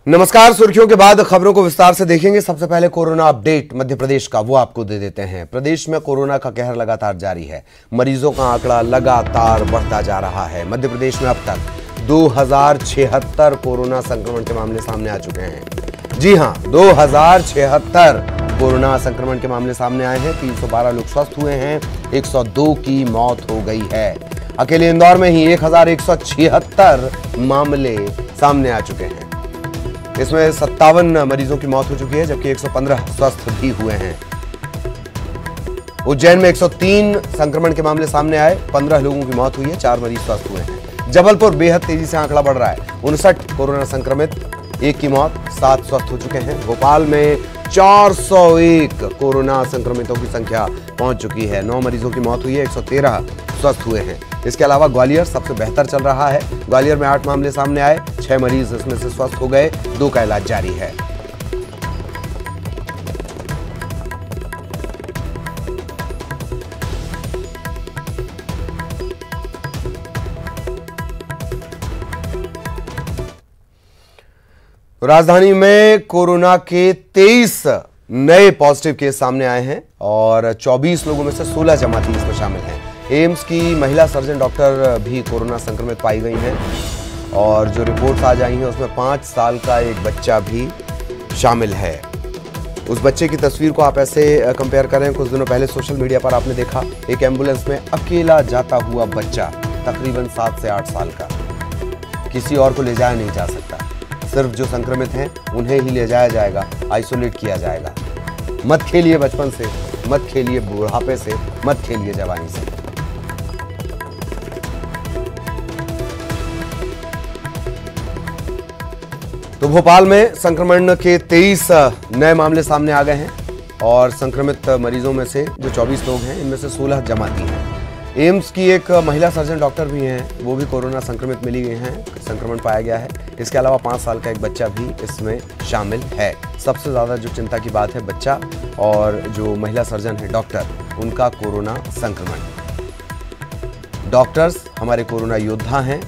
नमस्कार। सुर्खियों के बाद खबरों को विस्तार से देखेंगे। सबसे पहले कोरोना अपडेट मध्य प्रदेश का, वो आपको दे देते हैं। प्रदेश में कोरोना का कहर लगातार जारी है। मरीजों का आंकड़ा लगातार बढ़ता जा रहा है। मध्य प्रदेश में अब तक 2076 कोरोना संक्रमण के मामले सामने आ चुके हैं। जी हां, 2076 कोरोना संक्रमण के मामले सामने आए हैं। 312 लोग स्वस्थ हुए हैं, 102 की मौत हो गई है। अकेले इंदौर में ही 1176 मामले सामने आ चुके हैं। इसमें 57 मरीजों की मौत हो चुकी है, जबकि 115 स्वस्थ भी हुए हैं। उज्जैन में 103 संक्रमण के मामले सामने आए, 15 लोगों की मौत हुई है, 4 मरीज स्वस्थ हुए हैं। जबलपुर बेहद तेजी से आंकड़ा बढ़ रहा है, 59 कोरोना संक्रमित, 1 की मौत, 7 स्वस्थ हो चुके हैं। भोपाल में 401 कोरोना संक्रमितों की संख्या पहुंच चुकी है, 9 मरीजों की मौत हुई है, 113 स्वस्थ हुए हैं। इसके अलावा ग्वालियर सबसे बेहतर चल रहा है। ग्वालियर में 8 मामले सामने आए, 6 मरीज इसमें से स्वस्थ हो गए, 2 का इलाज जारी है। राजधानी में कोरोना के 23 नए पॉजिटिव केस सामने आए हैं और 24 लोगों में से 16 जमाती इसमें शामिल हैं। एम्स की महिला सर्जन डॉक्टर भी कोरोना संक्रमित पाई गई हैं और जो रिपोर्ट्स आज आई हैं उसमें 5 साल का एक बच्चा भी शामिल है। उस बच्चे की तस्वीर को आप ऐसे कंपेयर करें, कुछ दिनों पहले सोशल मीडिया पर आपने देखा एक एम्बुलेंस में अकेला जाता हुआ बच्चा, तकरीबन 7 से 8 साल का, किसी और को ले जाया नहीं जा सकता। सिर्फ जो संक्रमित हैं उन्हें ही ले जाया जाएगा, आइसोलेट किया जाएगा। मत खेलिए बचपन से, मत खेलिए बुढ़ापे से, मत खेलिए जवानी से। तो भोपाल में संक्रमण के 23 नए मामले सामने आ गए हैं और संक्रमित मरीजों में से जो 24 लोग हैं इनमें से 16 जमाती हैं। एम्स की एक महिला सर्जन डॉक्टर भी हैं, वो भी कोरोना संक्रमित मिली गई हैं, संक्रमण पाया गया है। इसके अलावा 5 साल का एक बच्चा भी इसमें शामिल है। सबसे ज़्यादा जो चिंता की बात है बच्चा और जो महिला सर्जन है डॉक्टर, उनका कोरोना संक्रमण। डॉक्टर्स हमारे कोरोना योद्धा हैं,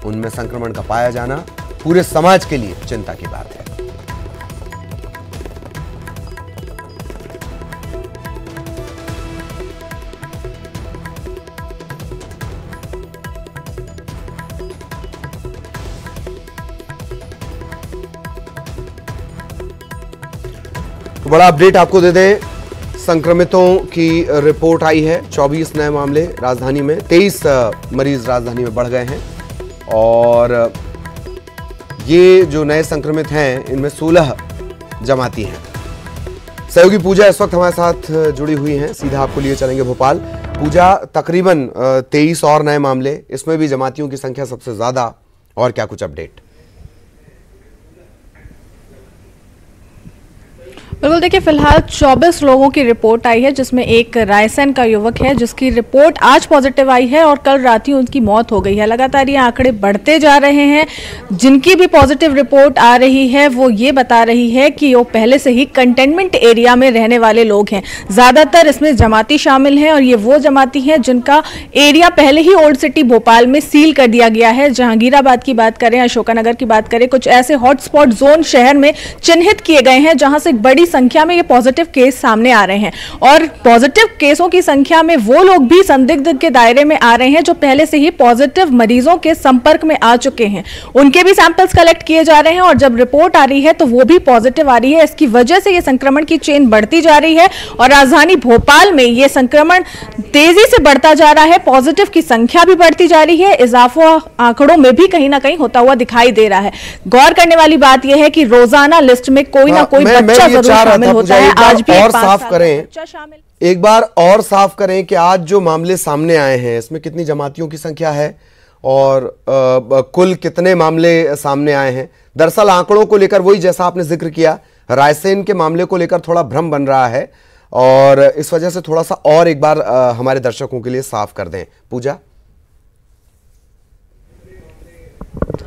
उनमें संक्रमण का पाया जाना पूरे समाज के लिए चिंता की बात है। तो बड़ा अपडेट आपको दे दें, संक्रमितों की रिपोर्ट आई है। 24 नए मामले राजधानी में, 23 मरीज राजधानी में बढ़ गए हैं और ये जो नए संक्रमित हैं इनमें 16 जमाती हैं। सहयोगी पूजा इस वक्त हमारे साथ जुड़ी हुई हैं, सीधा आपको लिए चलेंगे भोपाल। पूजा, तकरीबन 23 और नए मामले, इसमें भी जमातियों की संख्या सबसे ज्यादा, और क्या कुछ अपडेट? बिल्कुल, देखिए फिलहाल 24 लोगों की रिपोर्ट आई है, जिसमें एक रायसेन का युवक है जिसकी रिपोर्ट आज पॉजिटिव आई है और कल रात ही उनकी मौत हो गई है। लगातार ये आंकड़े बढ़ते जा रहे हैं। जिनकी भी पॉजिटिव रिपोर्ट आ रही है वो ये बता रही है कि वो पहले से ही कंटेनमेंट एरिया में रहने वाले लोग हैं। ज़्यादातर इसमें जमाती शामिल हैं और ये वो जमाती हैं जिनका एरिया पहले ही ओल्ड सिटी भोपाल में सील कर दिया गया है। जहांगीराबाद की बात करें, अशोकानगर की बात करें, कुछ ऐसे हॉटस्पॉट जोन शहर में चिन्हित किए गए हैं जहां से एक बड़ी संख्या में ये पॉजिटिव केस सामने आ रहे हैं और पॉजिटिव केसों की संख्या में वो लोग भी संदिग्ध के दायरे में आ रहे हैं जो पहले से ही पॉजिटिव मरीजों के संपर्क में आ चुके हैं। उनके भी सैंपल्स कलेक्ट किए जा रहे हैं और जब रिपोर्ट आ रही है तो वो भी पॉजिटिव आ रही है। इसकी वजह से ये संक्रमण की चेन बढ़ती जा रही है और राजधानी भोपाल में ये संक्रमण तेजी से बढ़ता जा रहा है। पॉजिटिव की संख्या भी बढ़ती जा रही है, इजाफा आंकड़ों में भी कहीं ना कहीं होता हुआ दिखाई दे रहा है। गौर करने वाली बात यह है कि रोजाना लिस्ट में कोई ना कोई बच्चा जरूर शामिल होता है। आज भी और साफ करें, एक बार और साफ करें कि आज जो मामले सामने आए हैं इसमें कितनी जमातियों की संख्या है और कुल कितने मामले सामने आए हैं। दरअसल आंकड़ों को लेकर वही जैसा आपने जिक्र किया, रायसेन के मामले को लेकर थोड़ा भ्रम बन रहा है और इस वजह से थोड़ा सा और एक बार हमारे दर्शकों के लिए साफ कर दें। पूजा,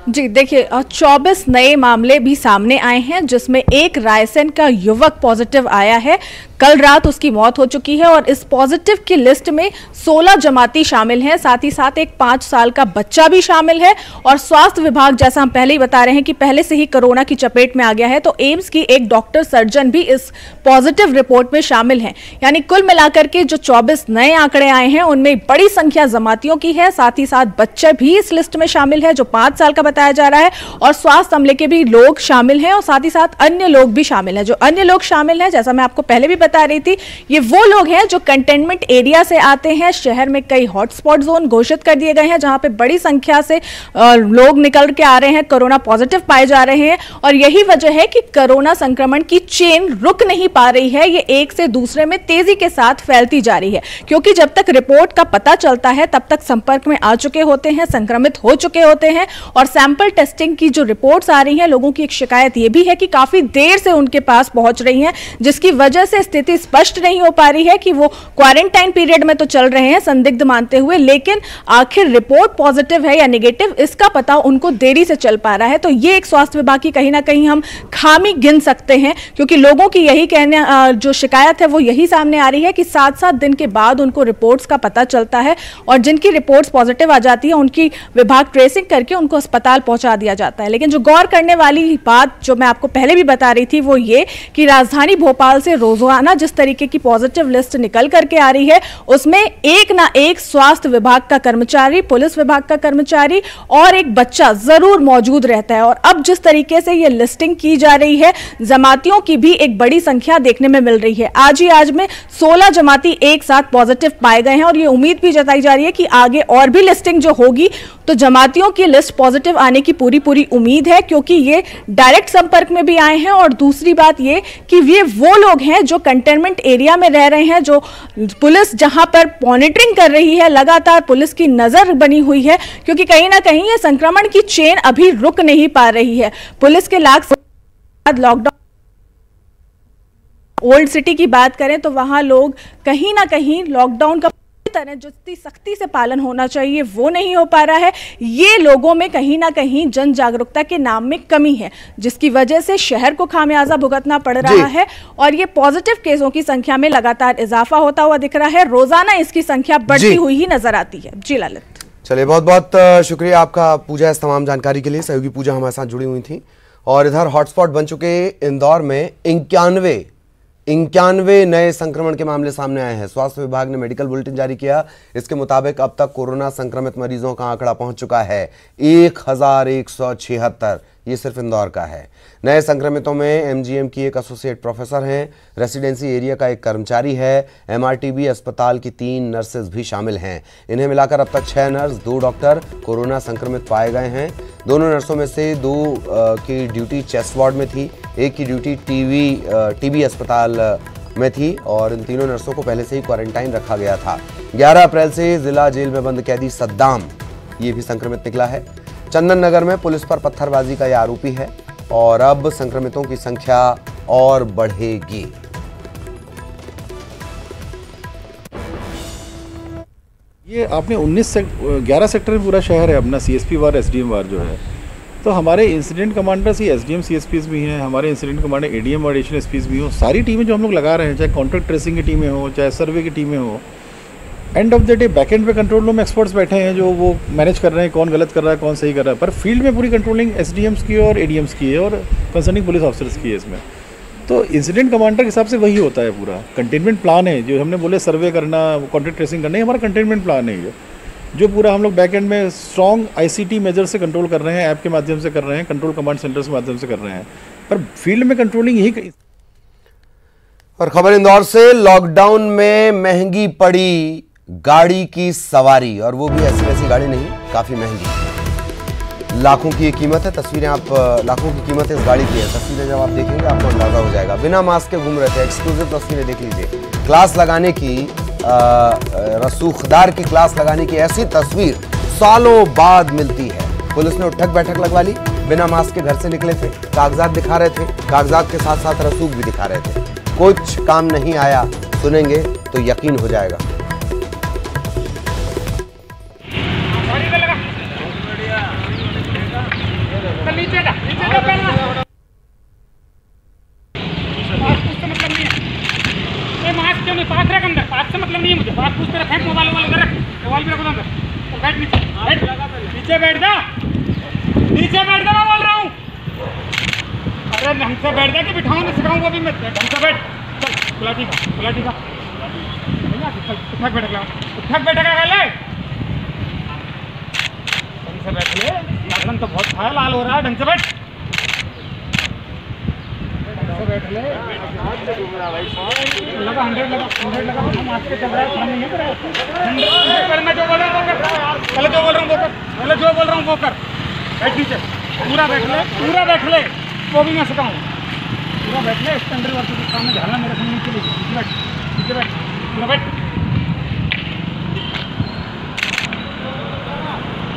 जी देखिए, 24 नए मामले भी सामने आए हैं, जिसमें एक रायसेन का युवक पॉजिटिव आया है। कल रात उसकी मौत हो चुकी है और इस पॉजिटिव की लिस्ट में 16 जमाती शामिल हैं, साथ ही साथ एक 5 साल का बच्चा भी शामिल है। और स्वास्थ्य विभाग, जैसा हम पहले ही बता रहे हैं कि पहले से ही कोरोना की चपेट में आ गया है, तो एम्स की एक डॉक्टर सर्जन भी इस पॉजिटिव रिपोर्ट में शामिल हैं। यानी कुल मिलाकर के जो 24 नए आंकड़े आए हैं, उनमें बड़ी संख्या जमातियों की है, साथ ही साथ बच्चे भी इस लिस्ट में शामिल है जो 5 साल का बताया जा रहा है, और स्वास्थ्य अमले के भी लोग शामिल हैं, और साथ ही साथ अन्य लोग भी शामिल हैं। जो अन्य लोग शामिल हैं, जैसा मैं आपको पहले भी बता रही थी, ये वो लोग हैं जो कंटेनमेंट एरिया से आते हैं। शहर में कई हॉटस्पॉट जोन घोषित कर दिए गए हैं, जहां पे बड़ी संख्या से लोग निकल के आ रहे हैं, कोरोना पॉजिटिव पाए जा रहे हैं। और यही वजह है कि कोरोना संक्रमण की चेन रुक नहीं पा रही है, ये एक से दूसरे में तेजी के साथ फैलती जा रही है। क्योंकि जब तक रिपोर्ट का पता चलता है, तब तक संपर्क में आ चुके होते हैं, संक्रमित हो चुके होते हैं, और सैंपल टेस्टिंग की जो रिपोर्ट्स आ रही हैं, लोगों की एक शिकायत ये भी है कि काफी देर से उनके पास पहुंच रही हैं, जिसकी वजह से स्थिति स्पष्ट नहीं हो पा रही है कि वो क्वारंटाइन पीरियड में तो चल रहे हैं संदिग्ध मानते हुए, लेकिन आखिर रिपोर्ट पॉजिटिव है या नेगेटिव, इसका पता उनको देरी से चल पा रहा है। तो ये एक स्वास्थ्य विभाग की कहीं ना कहीं हम खामी गिन सकते हैं, क्योंकि लोगों की यही कहने जो शिकायत है वो यही सामने आ रही है कि 7-7 दिन के बाद उनको रिपोर्ट्स का पता चलता है, और जिनकी रिपोर्ट्स पॉजिटिव आ जाती है उनकी विभाग ट्रेसिंग करके उनको अस्पताल पहुंचा दिया जाता है। लेकिन जो गौर करने वाली बात जो मैं आपको पहले भी बता रही थी, वो ये कि राजधानी भोपाल से रोजाना जिस तरीके की पॉजिटिव लिस्ट निकल करके आ रही है, उसमें एक ना एक स्वास्थ्य विभाग का कर्मचारी, पुलिस विभाग का कर्मचारी और एक बच्चा जरूर मौजूद रहता है। और अब जिस तरीके से ये लिस्टिंग की जा रही है, जमातियों की भी एक बड़ी संख्या देखने में मिल रही है। आज में 16 जमाती एक साथ पॉजिटिव पाए गए हैं, और ये उम्मीद भी जताई जा रही है कि आगे और भी लिस्टिंग जो होगी, तो जमातियों की लिस्ट पॉजिटिव आने की पूरी उम्मीद है, क्योंकि ये डायरेक्ट संपर्क में भी आए हैं। और दूसरी बात ये कि ये वो लोग हैं जो कंटेनमेंट एरिया में रह रहे हैं, जो पुलिस जहां पर मॉनिटरिंग कर रही है, लगातार पुलिस की नजर बनी हुई है, क्योंकि कहीं ना कहीं ये संक्रमण की चेन अभी रुक नहीं पा रही है। पुलिस के लॉकडाउन, ओल्ड सिटी की बात करें तो वहां लोग कहीं ना कहीं लॉकडाउन का तरह जो सख्ती से पालन होना चाहिए वो नहीं हो पा रहा है। ये लोगों में कहीं ना कहीं जन जागरूकता के नाम में कमी है, जिसकी वजह से शहर को खामियाजा भुगतना पड़ रहा है, और ये पॉजिटिव केसों की संख्या में लगातार इजाफा होता हुआ दिख रहा है। रोजाना इसकी संख्या बढ़ती हुई ही नजर आती है। जी ललित, चलिए, बहुत बहुत शुक्रिया आपका पूजा, इस तमाम जानकारी के लिए। सहयोगी पूजा हमारे साथ जुड़ी हुई थी। और इधर हॉटस्पॉट बन चुके इंदौर में 91 नए संक्रमण के मामले सामने आए हैं। स्वास्थ्य विभाग ने मेडिकल बुलेटिन जारी किया। इसके मुताबिक अब तक कोरोना संक्रमित मरीजों का आंकड़ा पहुंच चुका है 1176। ये सिर्फ इंदौर का है। नए संक्रमितों में एमजीएम की एक एसोसिएट प्रोफेसर हैं, रेसिडेंसी एरिया का एक कर्मचारी है, एमआरटीबी अस्पताल की 3 नर्सेज भी शामिल हैं। इन्हें मिलाकर अब तक 6 नर्स, 2 डॉक्टर कोरोना संक्रमित पाए गए हैं। दोनों नर्सों में से 2 की ड्यूटी चेस्ट वार्ड में थी, एक की ड्यूटी टीबी अस्पताल में थी, और इन तीनों नर्सों को पहले से ही क्वारंटाइन रखा गया था। 11 अप्रैल से जिला जेल में बंद कैदी सद्दाम, ये भी संक्रमित निकला है। चंदन नगर में पुलिस पर पत्थरबाजी का यह आरोपी है, और अब संक्रमितों की संख्या और बढ़ेगी। ये आपने 11 सेक्टर में पूरा शहर है अपना, सीएसपी वार, एसडीएम वार जो है, तो हमारे इंसिडेंट कमांडर्स ही एसडीएम सीएसपीज भी हैं, हमारे इंसिडेंट कमांडर एडीएम और एडिशनल एसपीज भी हो। सारी टीमें जो हम लोग लगा रहे हैं, चाहे कॉन्ट्रैक्ट ट्रेसिंग की टीमें हो, चाहे सर्वे की टीमें हो, end of the day back and पे कंट्रोल रूम एक्सपर्ट्स बैठे हैं जो वो मैनेज कर रहे हैं कौन गलत कर रहा है, कौन सही कर रहा है, पर फील्ड में पूरी कंट्रोलिंग एसडीएम्स की और एडीएम्स की है और कंसर्निंग पुलिस ऑफिसर्स की है इसमें। तो इंसिडेंट कमांडर के हिसाब से वही होता है। पूरा कंटेनमेंट प्लान है जो हमने बोले, सर्वे करना, कॉन्टैक्ट ट्रेसिंग करना, हमारा कंटेनमेंट प्लान है ये, जो पूरा हम लोग बैक एंड में स्ट्रॉन्ग आईसीटी मेजर से कंट्रोल कर रहे हैं, ऐप के माध्यम से कर रहे हैं, कंट्रोल कमांड सेंटर्स के माध्यम से कर रहे हैं, पर फील्ड में कंट्रोलिंग यही। और खबर इंदौर से, लॉकडाउन में महंगी पड़ी गाड़ी की सवारी, और वो भी ऐसी वैसी गाड़ी नहीं, काफी महंगी, लाखों की कीमत है। तस्वीरें आप, लाखों की कीमत इस गाड़ी की है। तस्वीरें जब आप देखेंगे आपको अंदाजा हो जाएगा। बिना मास्क के घूम रहे थे, एक्सक्लूसिव तस्वीरें देख लीजिए। क्लास लगाने की, रसूखदार की क्लास लगाने की ऐसी तस्वीर सालों बाद मिलती है। पुलिस ने उठक बैठक लगवा ली, बिना मास्क के घर से निकले थे, कागजात दिखा रहे थे, कागजात के साथ साथ रसूख भी दिखा रहे थे। कुछ काम नहीं आया, सुनेंगे तो यकीन हो जाएगा। बात पूछ तेरा फेंक मोबाइल उधर रख, मोबाइल भी रख उधर। तो बैठ नीचे, नीचे बैठ जा, नीचे बैठ जा, मैं बोल रहा हूँ। अरे ढंग से बैठ जा कि बिठाऊँ ना सिखाऊँ, वो भी मैं ढंग से बैठ। चल गुलाटी का उठक बैठक लगा, उठक बैठक लगा ले, ढंग से बैठ ले। नाखून तो बहुत खाया, लाल हो रहा है, ढंग से बैठ, ढंग से बैठ ले। लगा 100 लगा, 100 लगा, हम आज के चल रहा है, नहीं है तेरा 100। मैं जो बोल रहा हूँ वो कर, पहले जो बोल रहा हूँ वो कर, पहले जो बोल रहा हूँ वो कर। बैठ नीचे, पूरा बैठ ले, पूरा बैठ ले, वो भी मैं सिखाऊँ। पूरा बैठ ले, स्टैंडर्ड वर्क के सामने झाला मेरे सामने नीचे बैठ, नीचे बैठ, पूरा बैठ,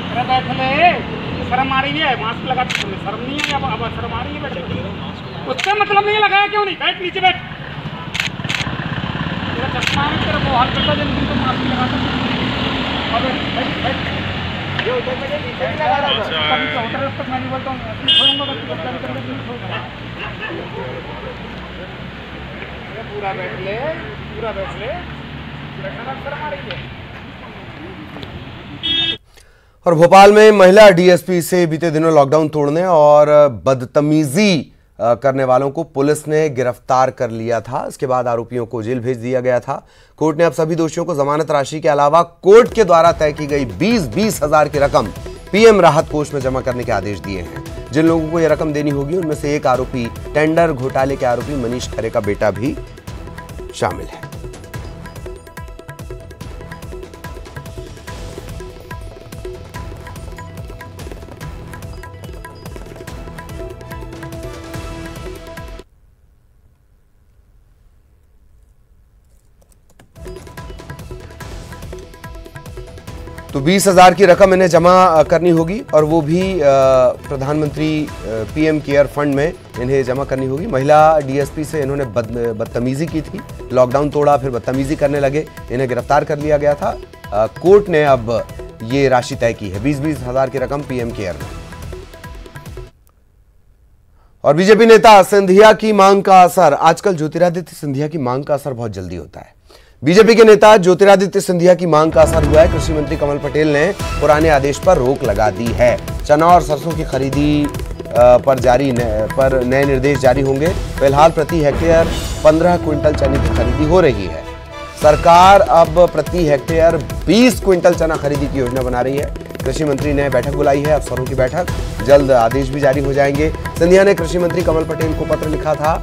पूरा बैठ ले। शर्म आ रही है, मास्क लगा के शर्म नहीं है, अब शर्म आ रही है। बैठ, उसका मतलब नहीं लगाया क्यों नहीं? बैठ नीचे बैठ, तेरा चश्मा है, तेरा वो हाल करता जिन दिन तो मास्क लगाता। अब बैठ बैठ, जो उधर नीचे नहीं लगा रहा था, कभी चौथा तक मैं नहीं बोलता हूँ, छोड़ूंगा बस बच्चा निकल के नहीं छोड़ूंगा। पूरा बैठ ले, पूरा बैठ ले, शर्म आ रही है। और भोपाल में महिला डीएसपी से बीते दिनों लॉकडाउन तोड़ने और बदतमीजी करने वालों को पुलिस ने गिरफ्तार कर लिया था। इसके बाद आरोपियों को जेल भेज दिया गया था। कोर्ट ने अब सभी दोषियों को जमानत राशि के अलावा कोर्ट के द्वारा तय की गई 20-20 हजार की रकम पीएम राहत कोष में जमा करने के आदेश दिए हैं। जिन लोगों को यह रकम देनी होगी उनमें से एक आरोपी, टेंडर घोटाले के आरोपी मनीष खरे का बेटा भी शामिल है। तो 20,000 की रकम इन्हें जमा करनी होगी और वो भी प्रधानमंत्री पीएम केयर फंड में इन्हें जमा करनी होगी। महिला डीएसपी से इन्होंने बदतमीजी की थी, लॉकडाउन तोड़ा, फिर बदतमीजी करने लगे, इन्हें गिरफ्तार कर लिया गया था। कोर्ट ने अब ये राशि तय की है, 20-20 हजार की रकम पीएम केयर में। और बीजेपी नेता सिंधिया की मांग का असर, आजकल ज्योतिरादित्य सिंधिया की मांग का असर बहुत जल्दी होता है। बीजेपी के नेता ज्योतिरादित्य सिंधिया की मांग का असर हुआ है। कृषि मंत्री कमल पटेल ने पुराने आदेश पर रोक लगा दी है। चना और सरसों की खरीदी पर नए निर्देश जारी होंगे। फिलहाल प्रति हेक्टेयर 15 क्विंटल चने की खरीदी हो रही है। सरकार अब प्रति हेक्टेयर 20 क्विंटल चना खरीदी की योजना बना रही है। कृषि मंत्री ने बैठक बुलाई है, अफसरों की बैठक, जल्द आदेश भी जारी हो जाएंगे। सिंधिया ने कृषि मंत्री कमल पटेल को पत्र लिखा था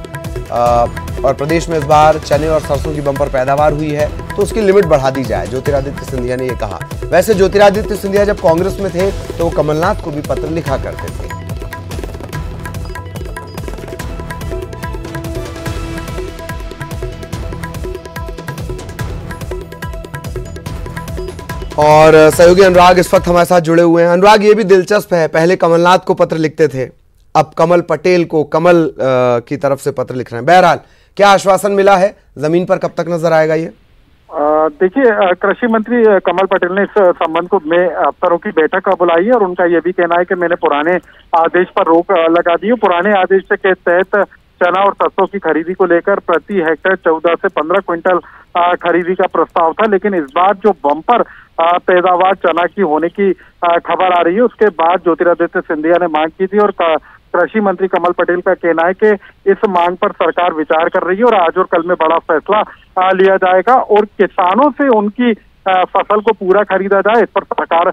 और प्रदेश में इस बार चने और सरसों की बम्पर पैदावार हुई है तो उसकी लिमिट बढ़ा दी जाए, ज्योतिरादित्य सिंधिया ने यह कहा। वैसे ज्योतिरादित्य सिंधिया जब कांग्रेस में थे तो वो कमलनाथ को भी पत्र लिखा करते थे। और सहयोगी अनुराग इस वक्त हमारे साथ जुड़े हुए हैं। अनुराग, ये भी दिलचस्प है, पहले कमलनाथ को पत्र लिखते थे, अब कमल पटेल को, कमल की तरफ से पत्र लिख रहे हैं। बहरहाल क्या आश्वासन मिला है, जमीन पर कब तक नजर आएगा ये? देखिए, कृषि मंत्री कमल पटेल ने इस संबंध में अफसरों की बैठक बुलाई है और उनका यह भी कहना है कि मैंने पुराने आदेश पर रोक लगा दी है। पुराने आदेश के तहत चना और सरसों की खरीदी को लेकर प्रति हेक्टेयर 14 से 15 क्विंटल खरीदी का प्रस्ताव था, लेकिन इस बार जो बम्पर पैदावार चना की होने की खबर आ रही है, उसके बाद ज्योतिरादित्य सिंधिया ने मांग की थी और कृषि मंत्री कमल पटेल का कहना है कि इस मांग पर सरकार विचार कर रही है और आज और कल में बड़ा फैसला लिया जाएगा और किसानों से उनकी फसल को पूरा खरीदा जाए, इस पर सरकार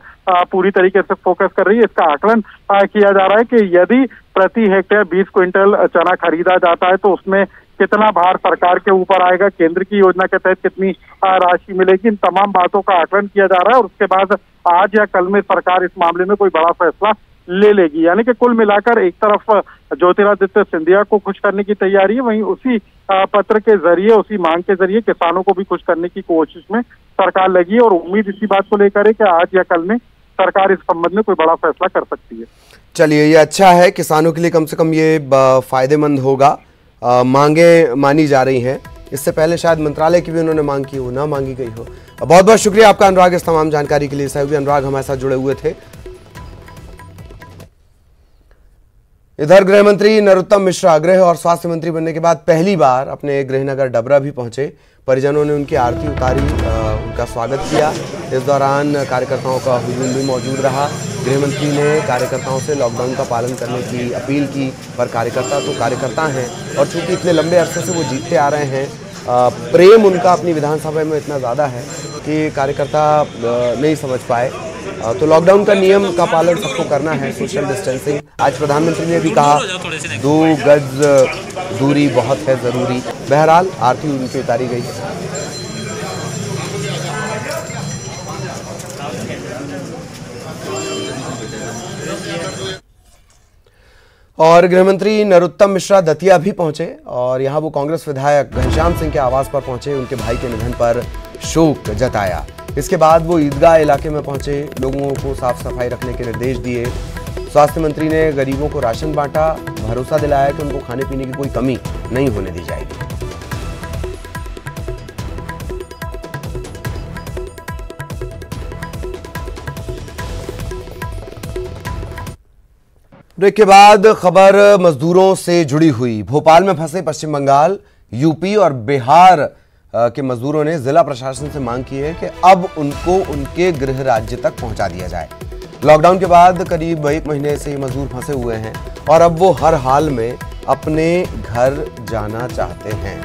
पूरी तरीके से फोकस कर रही है। इसका आकलन किया जा रहा है कि यदि प्रति हेक्टेयर 20 क्विंटल चना खरीदा जाता है तो उसमें कितना भार सरकार के ऊपर आएगा, केंद्र की योजना के तहत कितनी राशि मिलेगी, इन तमाम बातों का आकलन किया जा रहा है और उसके बाद आज या कल में सरकार इस मामले में कोई बड़ा फैसला ले लेगी। यानी कि कुल मिलाकर एक तरफ ज्योतिरादित्य सिंधिया को खुश करने की तैयारी है, वहीं उसी पत्र के जरिए, उसी मांग के जरिए किसानों को भी खुश करने की कोशिश में सरकार लगी है और उम्मीद इसी बात को लेकर है कि आज या कल में सरकार इस संबंध में कोई बड़ा फैसला कर सकती है। चलिए, ये अच्छा है, किसानों के लिए कम से कम ये फायदेमंद होगा। मांगे मानी जा रही हैं, इससे पहले शायद मंत्रालय की भी उन्होंने मांग की हो, ना मांगी गई हो। बहुत बहुत शुक्रिया आपका अनुराग, इस तमाम जानकारी के लिए। सहयोगी अनुराग हमारे साथ जुड़े हुए थे। इधर गृह मंत्री नरोत्तम मिश्रा गृह और स्वास्थ्य मंत्री बनने के बाद पहली बार अपने गृहनगर डबरा भी पहुंचे। परिजनों ने उनकी आरती उतारी, उनका स्वागत किया। इस दौरान कार्यकर्ताओं का हुजूम भी मौजूद रहा। गृहमंत्री ने कार्यकर्ताओं से लॉकडाउन का पालन करने की अपील की, पर कार्यकर्ता तो कार्यकर्ता हैं और चूंकि इतने लंबे अरसे से वो जीतते आ रहे हैं, प्रेम उनका अपनी विधानसभा में इतना ज़्यादा है कि कार्यकर्ता नहीं समझ पाए। तो लॉकडाउन का नियम का पालन सबको करना है, सोशल डिस्टेंसिंग। आज प्रधानमंत्री ने भी कहा 2 गज दूरी बहुत है ज़रूरी। बहरहाल आरती उनकी उतारी गई। और गृहमंत्री नरोत्तम मिश्रा दतिया भी पहुंचे और यहां वो कांग्रेस विधायक घनश्याम सिंह के आवास पर पहुंचे, उनके भाई के निधन पर शोक जताया। इसके बाद वो ईदगाह इलाके में पहुंचे, लोगों को साफ सफाई रखने के निर्देश दिए। स्वास्थ्य मंत्री ने गरीबों को राशन बांटा, भरोसा दिलाया कि उनको खाने पीने की कोई कमी नहीं होने दी जाएगी। ब्रेक के बाद खबर मजदूरों से जुड़ी हुई। भोपाल में फंसे पश्चिम बंगाल, यूपी और बिहार के मजदूरों ने जिला प्रशासन से मांग की है कि अब उनको उनके गृह राज्य तक पहुंचा दिया जाए। लॉकडाउन के बाद करीब 1 महीने से ये मजदूर फंसे हुए हैं और अब वो हर हाल में अपने घर जाना चाहते हैं।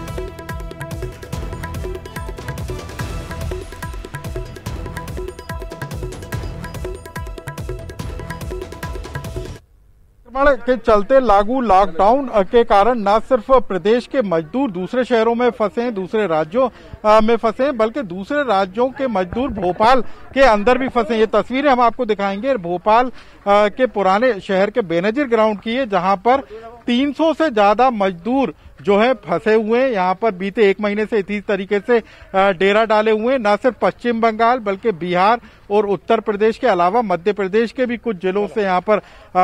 के चलते लागू लॉकडाउन के कारण न सिर्फ प्रदेश के मजदूर दूसरे शहरों में फंसे, दूसरे राज्यों में फंसे, बल्कि दूसरे राज्यों के मजदूर भोपाल के अंदर भी फंसे। ये तस्वीरें हम आपको दिखाएंगे भोपाल के पुराने शहर के बेनजीर ग्राउंड की है, जहां पर 300 से ज्यादा मजदूर जो है फंसे हुए हैं। यहाँ पर बीते 1 महीने से इसी तरीके से डेरा डाले हुए हैं। न सिर्फ पश्चिम बंगाल बल्कि बिहार और उत्तर प्रदेश के अलावा मध्य प्रदेश के भी कुछ जिलों से यहाँ पर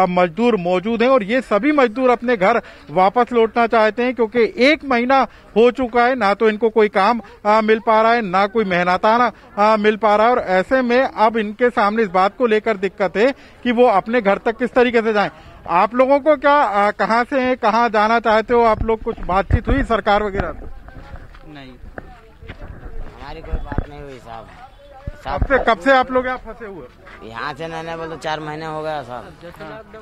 मजदूर मौजूद हैं और ये सभी मजदूर अपने घर वापस लौटना चाहते हैं, क्योंकि 1 महीना हो चुका है, ना तो इनको कोई काम मिल पा रहा है, ना कोई मेहनताना मिल पा रहा है। और ऐसे में अब इनके सामने इस बात को लेकर दिक्कत है कि वो अपने घर तक किस तरीके से जाएं। आप लोगों को क्या कहाँ से हैं, कहाँ जाना चाहते हो आप लोग? कुछ बातचीत हुई सरकार वगैरह से? नहीं, हमारी कोई बात नहीं हुई साहब। कब से आप लोग यहाँ फंसे हुए? यहाँ से नहीं बोलो 4 महीने हो गया साहब,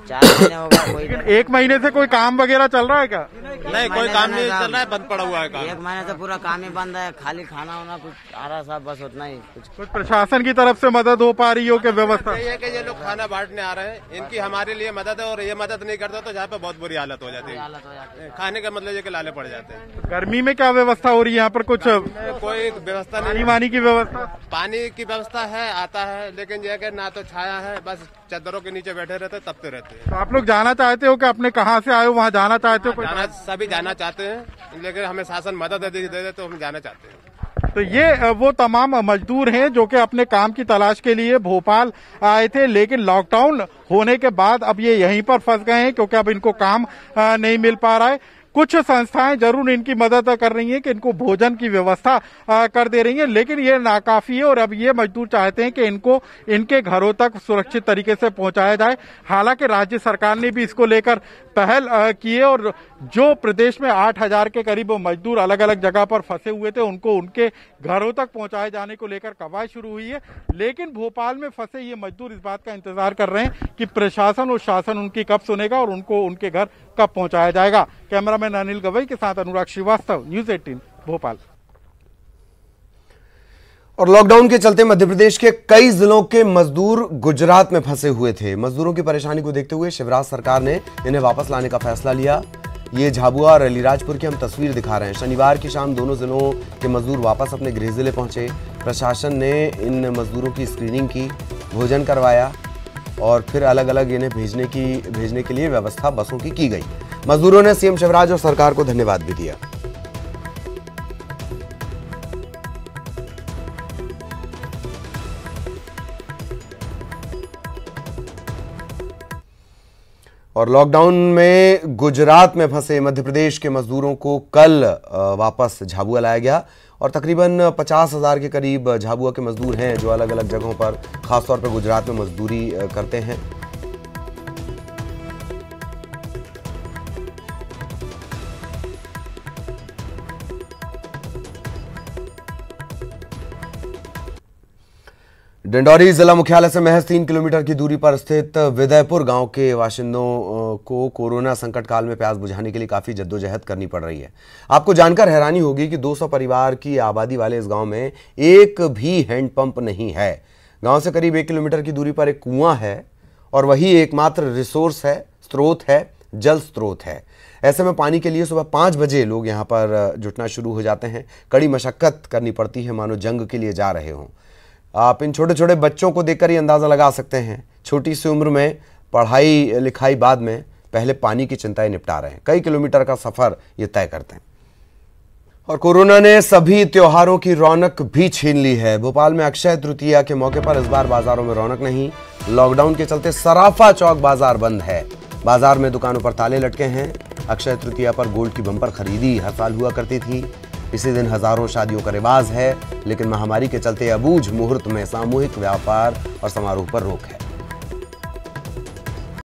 4 महीने हो गया। कोई 1 महीने से कोई काम वगैरह चल रहा है क्या? नहीं, कोई काम नहीं चल रहा है, बंद पड़ा हुआ है काम। 1 महीने से पूरा काम ही बंद है, खाली खाना होना कुछ आ रहा साहब, बस उतना ही। कुछ प्रशासन की तरफ से मदद हो पा रही हो? क्या व्यवस्था ये है कि ये लोग खाना बांटने आ रहे हैं, इनकी हमारे लिए मदद है, और ये मदद नहीं करता तो यहाँ पे बहुत बुरी हालत हो जाती है। खाने का मतलब ये कि लाले पड़ जाते हैं। गर्मी में क्या व्यवस्था हो रही है यहाँ पर? कुछ कोई व्यवस्था नहीं, पानी की व्यवस्था? पानी की व्यवस्था है, आता है, लेकिन यह कि ना तो छाया है, बस चादरों के नीचे बैठे रहते, तपते रहते हैं। तो आप लोग जाना चाहते हो कि अपने कहाँ से आए हो वहाँ जाना चाहते हो? सभी जाना चाहते हैं, लेकिन हमें शासन मदद दे दे तो हम जाना चाहते हैं। तो ये वो तमाम मजदूर हैं जो कि अपने काम की तलाश के लिए भोपाल आए थे, लेकिन लॉकडाउन होने के बाद अब ये यहीं पर फंस गए हैं, क्योंकि अब इनको काम नहीं मिल पा रहा है। कुछ संस्थाएं जरूर इनकी मदद कर रही हैं कि इनको भोजन की व्यवस्था कर दे रही हैं, लेकिन ये नाकाफी है और अब ये मजदूर चाहते हैं कि इनको इनके घरों तक सुरक्षित तरीके से पहुंचाया जाए। हालांकि राज्य सरकार ने भी इसको लेकर पहल की है और जो प्रदेश में 8,000 के करीब मजदूर अलग अलग जगह पर फंसे हुए थे, उनको उनके घरों तक पहुंचाए जाने को लेकर कवायद शुरू हुई है। लेकिन भोपाल में फंसे ये मजदूर इस बात का इंतजार कर रहे हैं कि प्रशासन और शासन उनकी कब सुनेगा और उनको उनके घर कब पहुंचाया जाएगा। कैमरामैन अनिल गवई के साथ अनुराग श्रीवास्तव, न्यूज़ 18 भोपाल। और लॉकडाउन के चलते मध्य प्रदेश के कई जिलों के मजदूर गुजरात में फंसे हुए थे। मजदूरों की परेशानी को देखते हुए शिवराज सरकार ने इन्हें वापस लाने का फैसला लिया। ये झाबुआ और अलीराजपुर की हम तस्वीर दिखा रहे हैं। शनिवार की शाम दोनों जिलों के मजदूर वापस अपने गृह जिले पहुंचे। प्रशासन ने इन मजदूरों की स्क्रीनिंग की, भोजन करवाया और फिर अलग अलग इन्हें भेजने के लिए व्यवस्था बसों की गई। मजदूरों ने सीएम शिवराज और सरकार को धन्यवाद भी दिया। और लॉकडाउन में गुजरात में फंसे मध्य प्रदेश के मजदूरों को कल वापस झाबुआ लाया गया और तकरीबन 50,000 के करीब झाबुआ के मजदूर हैं जो अलग अलग जगहों पर खासतौर पर गुजरात में मजदूरी करते हैं। डिंडौरी जिला मुख्यालय से महज 3 किलोमीटर की दूरी पर स्थित विदयपुर गांव के बाशिंदों को कोरोना संकट काल में प्यास बुझाने के लिए काफी जद्दोजहद करनी पड़ रही है। आपको जानकर हैरानी होगी कि 200 परिवार की आबादी वाले इस गांव में एक भी हैंडपंप नहीं है। गांव से करीब 1 किलोमीटर की दूरी पर एक कुआं है और वही एकमात्र रिसोर्स है, स्रोत है, जल स्रोत है। ऐसे में पानी के लिए सुबह 5 बजे लोग यहाँ पर जुटना शुरू हो जाते हैं। कड़ी मशक्कत करनी पड़ती है, मानो जंग के लिए जा रहे हों। आप इन छोटे छोटे बच्चों को देखकर ही अंदाज़ा लगा सकते हैं, छोटी सी उम्र में पढ़ाई लिखाई बाद में पहले पानी की चिंताएं निपटा रहे हैं। कई किलोमीटर का सफ़र ये तय करते हैं। और कोरोना ने सभी त्योहारों की रौनक भी छीन ली है। भोपाल में अक्षय तृतीया के मौके पर इस बार बाजारों में रौनक नहीं। लॉकडाउन के चलते सराफा चौक बाजार बंद है। बाजार में दुकानों पर ताले लटके हैं। अक्षय तृतीया पर गोल्ड की बम्पर खरीदी हर साल हुआ करती थी। इसी दिन हजारों शादियों का रिवाज है, लेकिन महामारी के चलते अबूझ मुहूर्त में सामूहिक व्यापार और समारोह पर रोक है।